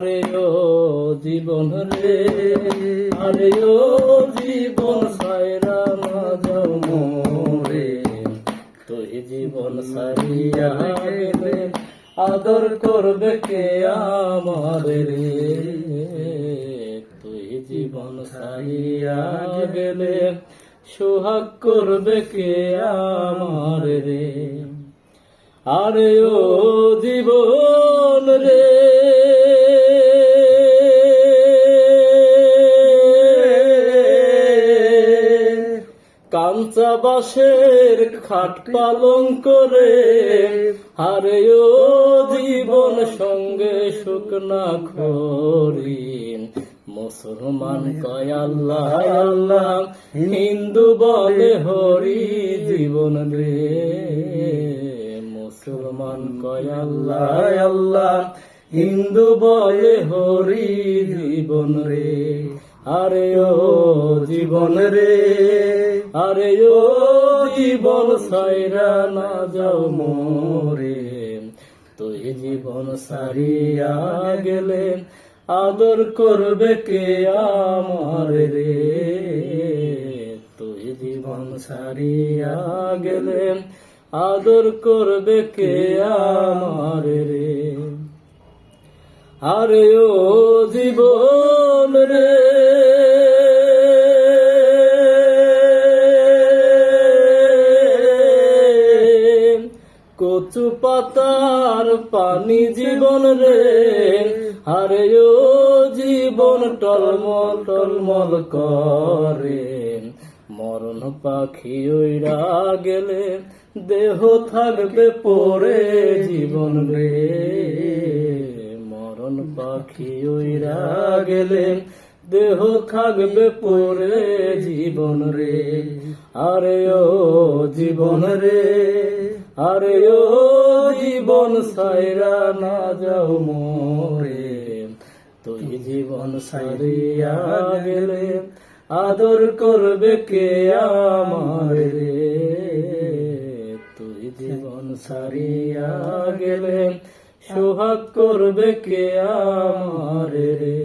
আরে ও জীবন রে, আরে ও জীবন সাইরা না যাও মোরে, তুই জীবন সারিয়া গেলে আদর করবে কে আমার রে, তুই জীবন সারিয়া গেলে সোহাগ করবে কে আমার রে। আরে ও জীবন রে, কাঞ্চা বাঁশের খাট পালং করে, আরে ও জীবন সঙ্গে শুকনা খড়ি, মুসলমান কয় আল্লাহ আল্লাহ, হিন্দু বলে হরি জীবন রে, মুসলমান কয় আল্লাহ আল্লাহ, হিন্দু বলে হরি জীবন রে। আরে ও জীবন রে, আরে ও জীবন সাইরা না যাও মোরে, তুই জীবন সারিয়া গেলে আদর করবে কে আমার রে, তুই জীবন সারিয়া গেলে আদর করবে কে আমার রে। আরে ও জীবন রে, কচু পাতার পানি জীবন রে, আরে ও জীবন টলমল টলমল করে, মরণ পাখি উইরা গেলে দেহ থাকবে পরে জীবন রে, মরণ পাখি উইরা গেলে দেহ থাকবে পরে জীবন রে। আরে ও জীবন রে, আরে ও জীবন সাইরা না যাও মোরে, তুই জীবন সারিয়া গেলে আদর করবে কে আমার রে, তুই জীবন সারিয়া গেলে সোহাগ করবে কে আমার রে।